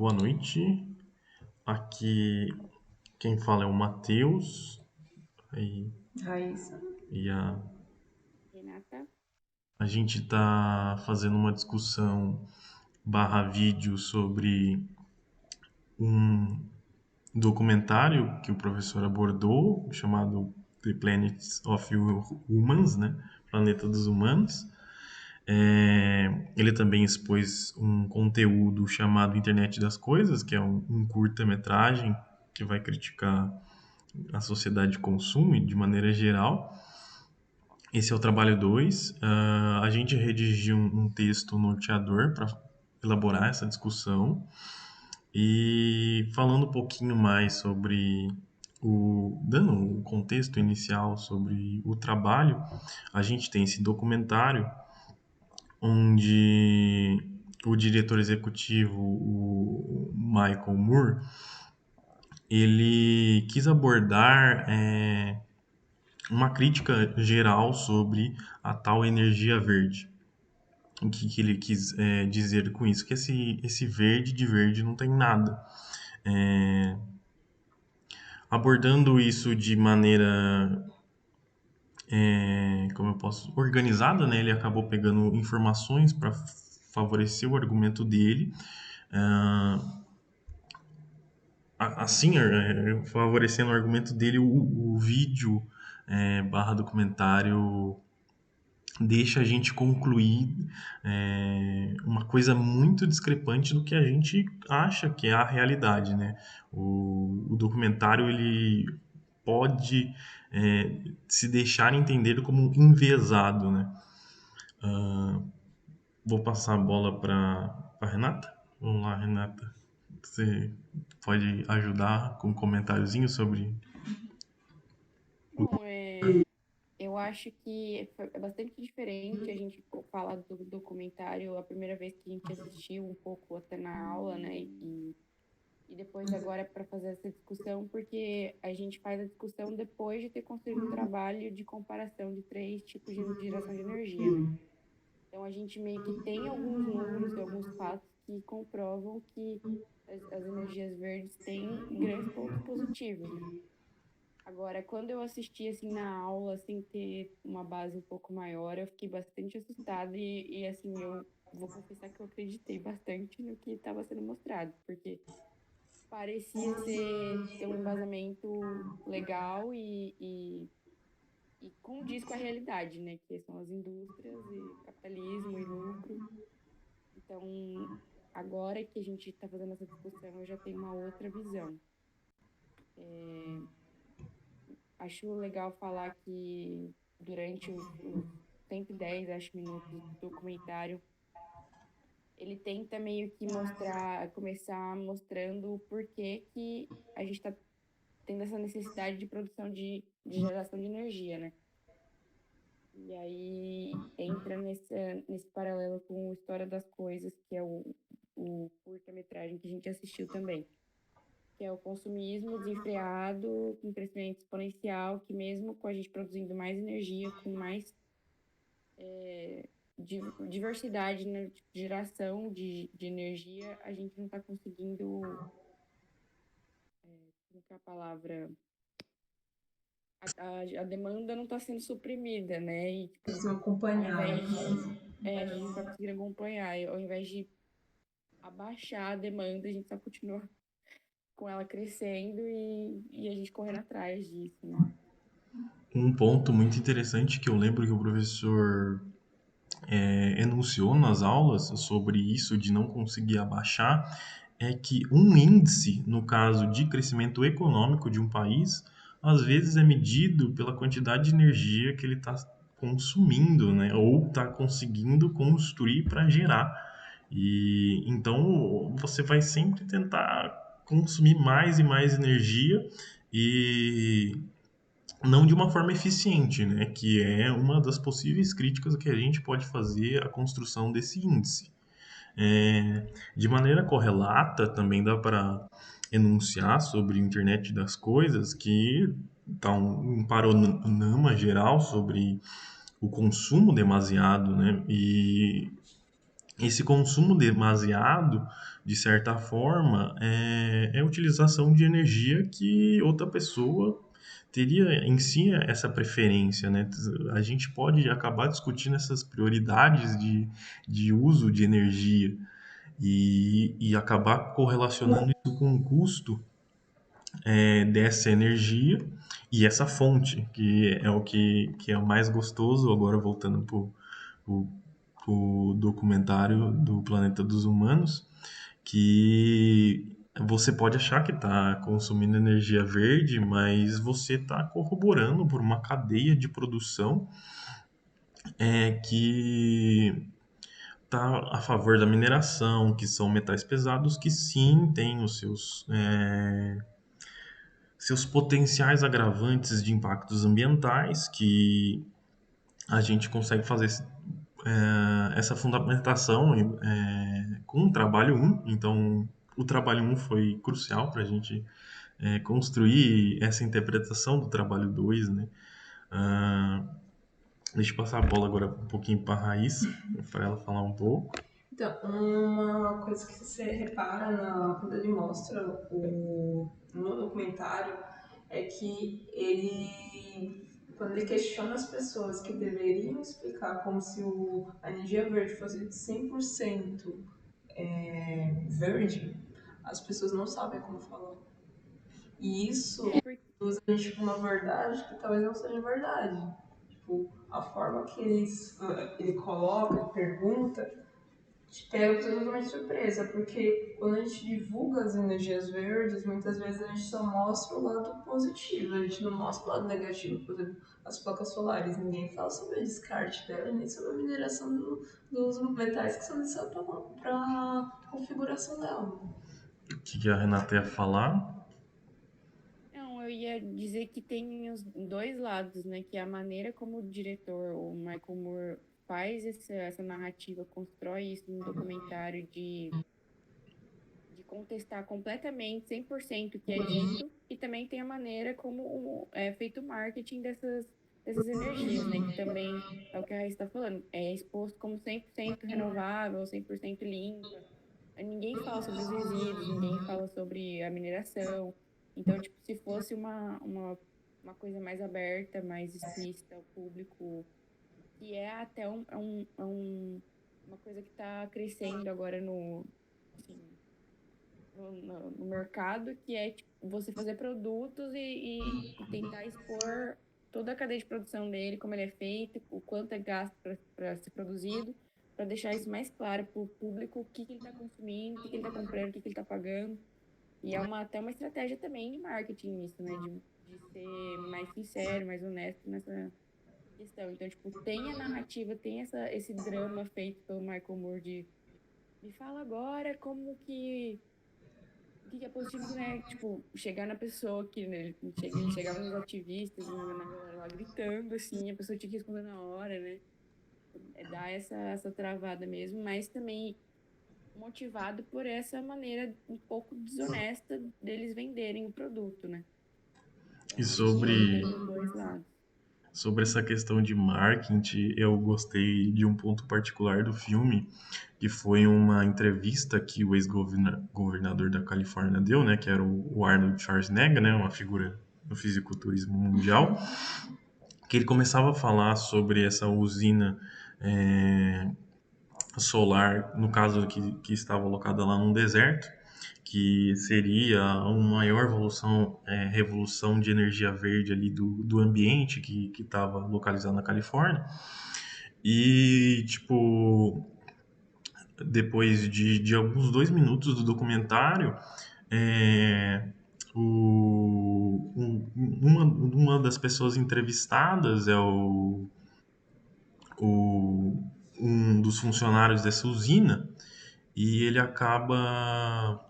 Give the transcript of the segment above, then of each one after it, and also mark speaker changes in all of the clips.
Speaker 1: boa noite. Aqui quem fala é o Matheus e,
Speaker 2: Raíssa.
Speaker 1: e a,
Speaker 3: Renata?
Speaker 1: a gente está fazendo uma discussão barra vídeo sobre um documentário que o professor abordou, chamado The Planets of Humans, né? Planeta dos Humanos. Ele também expôs um conteúdo chamado Internet das Coisas, que é um curta-metragem que vai criticar a sociedade de consumo de maneira geral. Esse é o trabalho 2. A gente redigiu um texto norteador para elaborar essa discussão e falando um pouquinho mais sobre dando um contexto inicial sobre o trabalho, a gente tem esse documentário onde o diretor executivo, o Michael Moore, ele quis abordar uma crítica geral sobre a tal energia verde. O que ele quis dizer com isso? Que esse verde de verde não tem nada. Abordando isso de maneira, como eu posso, organizada, né? Ele acabou pegando informações para favorecer o argumento dele. Assim, favorecendo o argumento dele, o vídeo barra documentário deixa a gente concluir uma coisa muito discrepante do que a gente acha que é a realidade, né? O documentário ele pode se deixar entender como enviesado, né? Vou passar a bola para a Renata. Vamos lá, Renata. Você pode ajudar com um comentáriozinho sobre.
Speaker 3: Bom, eu acho que é bastante diferente a gente falar do documentário a primeira vez que a gente assistiu um pouco até na aula, né? E depois agora para fazer essa discussão, porque a gente faz a discussão depois de ter construído um trabalho de comparação de três tipos de geração de energia, né? Então a gente meio que tem alguns números e alguns fatos que comprovam que as energias verdes têm grandes pontos positivos, né? Agora, quando eu assisti assim na aula, sem ter uma base um pouco maior, eu fiquei bastante assustada e assim, eu vou confessar que eu acreditei bastante no que estava sendo mostrado, porque parecia ter um embasamento legal e condiz com a realidade, né? Que são as indústrias e capitalismo e lucro. Então, agora que a gente está fazendo essa discussão, eu já tenho uma outra visão. Acho legal falar que durante os 110, acho, minutos do documentário, ele tenta meio que mostrar, começar mostrando o porquê que a gente está tendo essa necessidade de produção de geração de energia, né? E aí entra nesse paralelo com a História das Coisas, que é o curta-metragem que a gente assistiu também, que é o consumismo desenfreado, com crescimento exponencial, que mesmo com a gente produzindo mais energia, com mais diversidade na geração de energia, a gente não está conseguindo, como que é a palavra? A demanda não está sendo suprimida, né? E, tipo,
Speaker 2: Preciso
Speaker 3: ao
Speaker 2: acompanhar, né?
Speaker 3: invés a gente não está conseguindo acompanhar, ao invés de abaixar a demanda, a gente só continua com ela crescendo e a gente correndo atrás disso, né?
Speaker 1: Um ponto muito interessante que eu lembro que o professor enunciou nas aulas sobre isso de não conseguir abaixar é que um índice, no caso de crescimento econômico de um país, às vezes é medido pela quantidade de energia que ele está consumindo, né? Ou está conseguindo construir para gerar. E então você vai sempre tentar consumir mais e mais energia e não de uma forma eficiente, né? Que é uma das possíveis críticas que a gente pode fazer à construção desse índice. De maneira correlata, também dá para enunciar sobre a internet das coisas que está um panorama geral sobre o consumo demasiado, né? E esse consumo demasiado, de certa forma, é a utilização de energia que outra pessoa teria em si essa preferência, né? A gente pode acabar discutindo essas prioridades de uso de energia e acabar correlacionando isso com o custo dessa energia e essa fonte, que é que é o mais gostoso, agora voltando pro documentário do Planeta dos Humanos, que você pode achar que está consumindo energia verde, mas você está corroborando por uma cadeia de produção que está a favor da mineração, que são metais pesados, que sim têm os seus potenciais agravantes de impactos ambientais, que a gente consegue fazer essa fundamentação com o trabalho um. Então, o trabalho um foi crucial para a gente construir essa interpretação do trabalho 2, né? Ah, deixa eu passar a bola agora um pouquinho para a Raíssa, para ela falar um pouco.
Speaker 2: Então, uma coisa que você repara quando ele mostra no documentário é que quando ele questiona as pessoas que deveriam explicar como se a energia verde fosse 100% verde, as pessoas não sabem como falar. E isso
Speaker 3: Porque
Speaker 2: usa a gente para uma verdade que talvez não seja verdade. Tipo, a forma que ele coloca, ele pergunta, te pega totalmente surpresa, porque quando a gente divulga as energias verdes, muitas vezes a gente só mostra o lado positivo, a gente não mostra o lado negativo. Por exemplo, as placas solares, ninguém fala sobre o descarte dela, nem sobre a mineração dos metais que são necessários para a configuração dela.
Speaker 1: O que a Renata ia falar?
Speaker 3: não, eu ia dizer que tem os dois lados, né? Que é a maneira como o diretor, o Michael Moore, faz essa narrativa, constrói isso no documentário de contestar completamente, 100% o que é dito, e também tem a maneira como é feito o marketing dessas energias, né? Que também é o que a Raíssa está falando, é exposto como 100% renovável, 100% limpa. Ninguém fala sobre os resíduos, ninguém fala sobre a mineração. Então, tipo, se fosse uma coisa mais aberta, mais explícita ao público, que é até uma coisa que está crescendo agora assim, no mercado, que é tipo, você fazer produtos e tentar expor toda a cadeia de produção dele, como ele é feito, o quanto é gasto para ser produzido, para deixar isso mais claro para o público, o que ele está consumindo, o que ele está comprando, o que ele está pagando. E é até uma estratégia também de marketing isso, né? De ser mais sincero, mais honesto nessa questão. Então, tipo, tem a narrativa, tem esse drama feito pelo Michael Moore de me fala agora como que o que é positivo, né? Tipo, chegar na pessoa que, né, ele chegava nos ativistas, na galera lá gritando, assim, a pessoa tinha que responder na hora, né? É dar essa travada mesmo, mas também motivado por essa maneira um pouco desonesta deles venderem o produto, né? Então,
Speaker 1: E
Speaker 3: acho que
Speaker 1: sobre
Speaker 3: tem os dois lados.
Speaker 1: Sobre essa questão de marketing, eu gostei de um ponto particular do filme, que foi uma entrevista que o ex-governador da Califórnia deu, né, que era o Arnold Schwarzenegger, né, uma figura do fisiculturismo mundial, que ele começava a falar sobre essa usina é, solar, no caso que estava alocada lá num deserto, que seria uma maior revolução de energia verde ali do ambiente que estava localizado na Califórnia. E, tipo, depois de alguns 2 minutos do documentário, é, uma das pessoas entrevistadas é o, um dos funcionários dessa usina, e ele acaba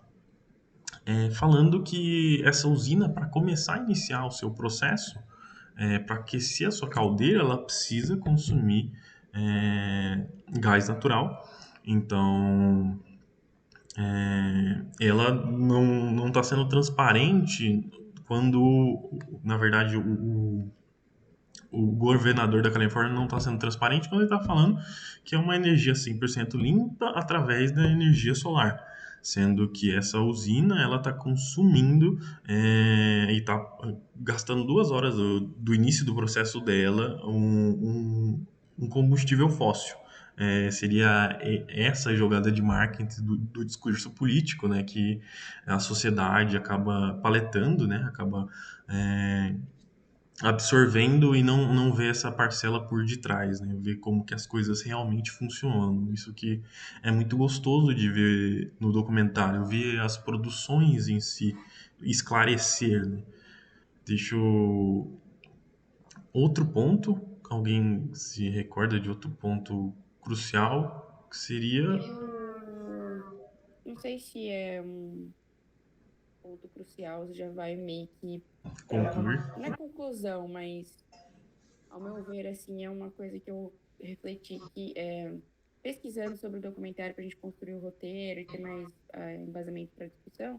Speaker 1: falando que essa usina, para começar a iniciar o seu processo, para aquecer a sua caldeira, ela precisa consumir gás natural. Então, ela não está sendo transparente quando, na verdade, o governador da Califórnia não está sendo transparente quando ele está falando que é uma energia 100% limpa através da energia solar, sendo que essa usina ela está consumindo e está gastando 2 horas do início do processo dela um combustível fóssil. Seria essa jogada de marketing do discurso político, né, que a sociedade acaba paletando, né, acaba é, absorvendo e não vê essa parcela por detrás, né, ver como que as coisas realmente funcionam. Isso que é muito gostoso de ver no documentário, ver as produções em si, esclarecer, né. Deixa eu... Outro ponto, alguém se recorda de outro ponto crucial, que seria
Speaker 3: Eu não sei se é um ponto crucial, você já vai meio que para uma,
Speaker 1: concluir.
Speaker 3: não é conclusão, mas ao meu ver, assim, é uma coisa que eu refleti que pesquisando sobre o documentário para a gente construir o roteiro e ter mais embasamento para discussão,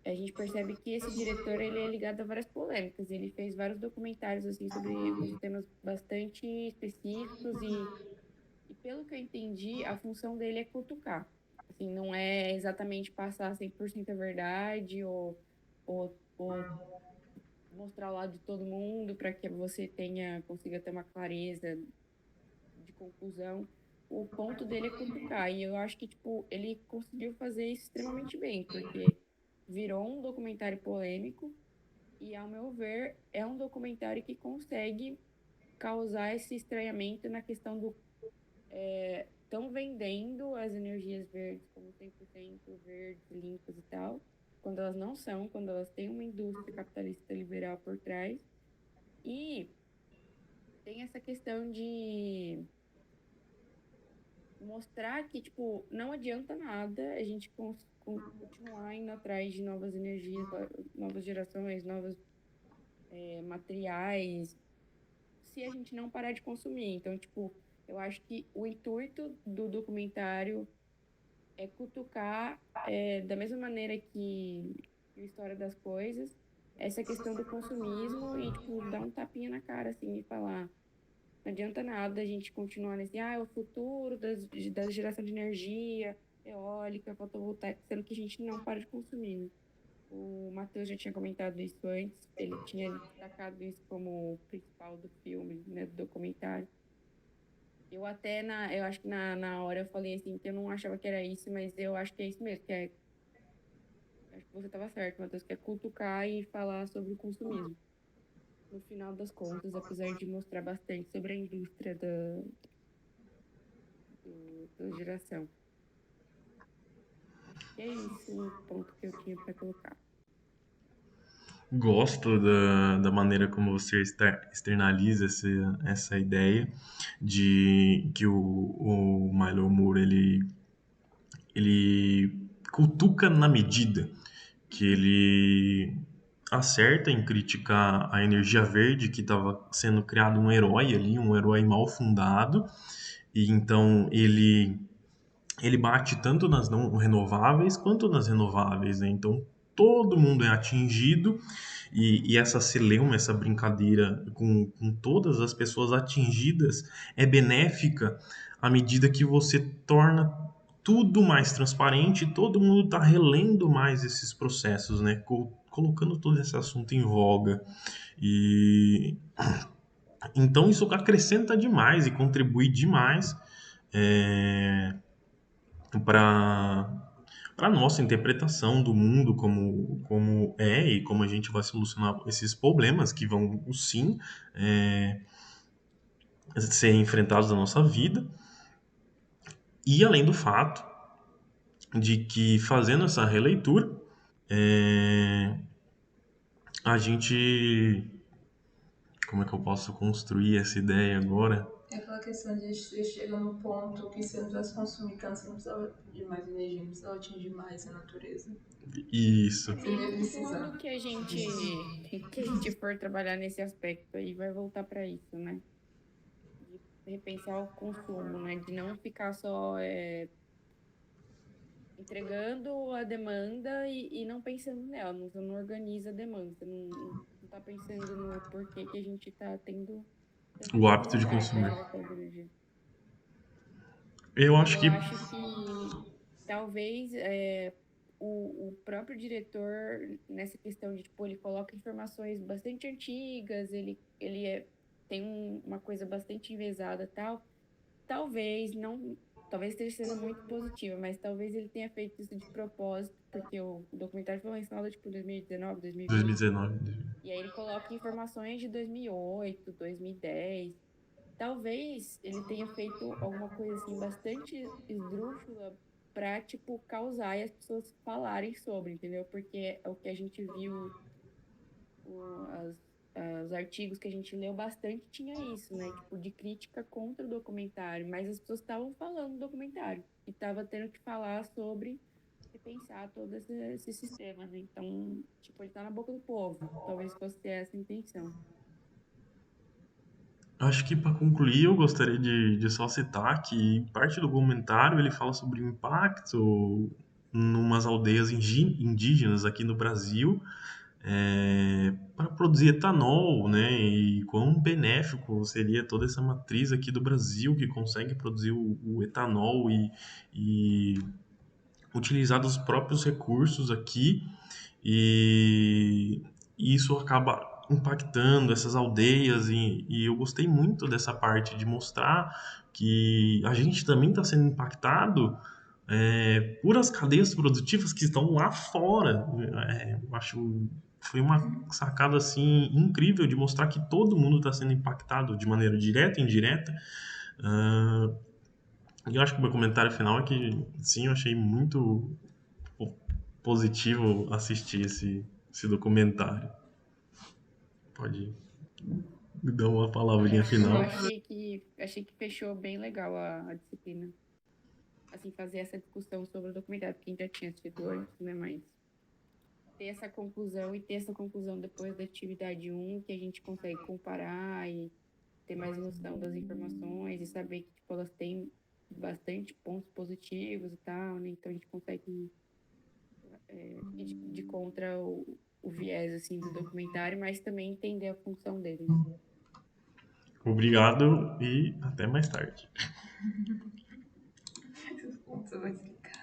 Speaker 3: a gente percebe que esse diretor ele é ligado a várias polêmicas. Ele fez vários documentários assim sobre uns temas bastante específicos e pelo que eu entendi, a função dele é cutucar. Assim, não é exatamente passar 100% a verdade ou mostrar o lado de todo mundo para que você consiga ter uma clareza de conclusão. O ponto dele é cutucar. E eu acho que, tipo, ele conseguiu fazer isso extremamente bem, porque virou um documentário polêmico e, ao meu ver, é um documentário que consegue causar esse estranhamento na questão do estão vendendo as energias verdes como 100% verdes, limpas e tal, quando elas não são, quando elas têm uma indústria capitalista liberal por trás. E tem essa questão de mostrar que, tipo, não adianta nada a gente continuar indo atrás de novas energias, novas gerações, novos materiais, se a gente não parar de consumir. Então, tipo, eu acho que o intuito do documentário é cutucar, da mesma maneira que a História das Coisas, essa questão do consumismo e, tipo, dar um tapinha na cara, assim, e falar, não adianta nada a gente continuar nesse, é o futuro da geração de energia eólica, fotovoltaica, sendo que a gente não para de consumir, né? O Matheus já tinha comentado isso antes, ele tinha destacado isso como o principal do filme, né, do documentário. Eu acho que na hora eu falei assim, que eu não achava que era isso, mas eu acho que é isso mesmo, acho que você estava certo, Matheus, que é cutucar e falar sobre o consumismo. No final das contas, apesar de mostrar bastante sobre a indústria da geração. E é isso um ponto que eu tinha para colocar.
Speaker 1: Gosto da maneira como você externaliza essa ideia de que o Milo Moore ele cutuca na medida que ele acerta em criticar a energia verde, que estava sendo criado um herói ali, um herói mal fundado, e então ele bate tanto nas não renováveis quanto nas renováveis, né? Então todo mundo é atingido e essa celeuma, essa brincadeira com todas as pessoas atingidas é benéfica à medida que você torna tudo mais transparente, todo mundo está relendo mais esses processos, né? Colocando todo esse assunto em voga. E então isso acrescenta demais e contribui demais para a nossa interpretação do mundo como é e como a gente vai solucionar esses problemas que vão, sim, ser enfrentados na nossa vida. E além do fato de que fazendo essa releitura, é, a gente. Como é que eu posso construir essa ideia agora?
Speaker 2: É aquela questão de chegar no ponto que se eu não precisasse consumir tanto, você não precisava de mais energia, não precisava atingir mais a natureza.
Speaker 1: Isso.
Speaker 2: Você não ia
Speaker 3: E
Speaker 2: precisar.
Speaker 3: tudo que a gente for trabalhar nesse aspecto aí vai voltar para isso, né? De repensar o consumo, né? De não ficar só entregando a demanda e não pensando nela, você não organiza a demanda, você não tá pensando no porquê que a gente tá tendo
Speaker 1: O
Speaker 3: Também é
Speaker 1: hábito de
Speaker 3: verdade,
Speaker 1: consumir.
Speaker 3: preservação de energia.
Speaker 1: Eu acho
Speaker 3: Eu
Speaker 1: que
Speaker 3: acho que talvez o próprio diretor, nessa questão de, tipo, ele coloca informações bastante antigas, tem uma coisa bastante enviesada e tal. Talvez não, talvez esteja sendo muito positiva, mas talvez ele tenha feito isso de propósito, porque o documentário foi lançado, tipo, 2019, 2020.
Speaker 1: 2019.
Speaker 3: E aí ele coloca informações de 2008, 2010. Talvez ele tenha feito alguma coisa assim bastante esdrúxula para tipo causar e as pessoas falarem sobre, entendeu? Porque é o que a gente viu, o, as, os artigos que a gente leu bastante tinha isso, né? Tipo, de crítica contra o documentário, mas as pessoas estavam falando do documentário e tava tendo que falar sobre repensar todo esse sistema, né? Então, tipo, ele tá na boca do povo. Talvez fosse essa a intenção.
Speaker 1: Acho que para concluir, eu gostaria de só citar que parte do comentário ele fala sobre o impacto numas aldeias indígenas aqui no Brasil para produzir etanol, né? E quão benéfico seria toda essa matriz aqui do Brasil que consegue produzir o etanol e utilizar dos próprios recursos aqui e isso acaba impactando essas aldeias e eu gostei muito dessa parte de mostrar que a gente também está sendo impactado por as cadeias produtivas que estão lá fora. Eu acho foi uma sacada assim incrível de mostrar que todo mundo está sendo impactado de maneira direta e indireta. Ah, e eu acho que o meu comentário final é que sim, eu achei muito positivo assistir esse documentário. Pode dar uma palavrinha
Speaker 3: Eu
Speaker 1: final.
Speaker 3: achei que fechou bem legal a disciplina. Assim, fazer essa discussão sobre o documentário, porque a gente já tinha assistido antes, né? Mas ter essa conclusão e ter essa conclusão depois da atividade um que a gente consegue comparar e ter mais noção das informações e saber que, tipo, elas têm bastante pontos positivos e tal, né? Então a gente consegue ir de contra o viés, assim, do documentário, mas também entender a função dele, né?
Speaker 1: Obrigado e até mais tarde.
Speaker 2: Você vai explicar.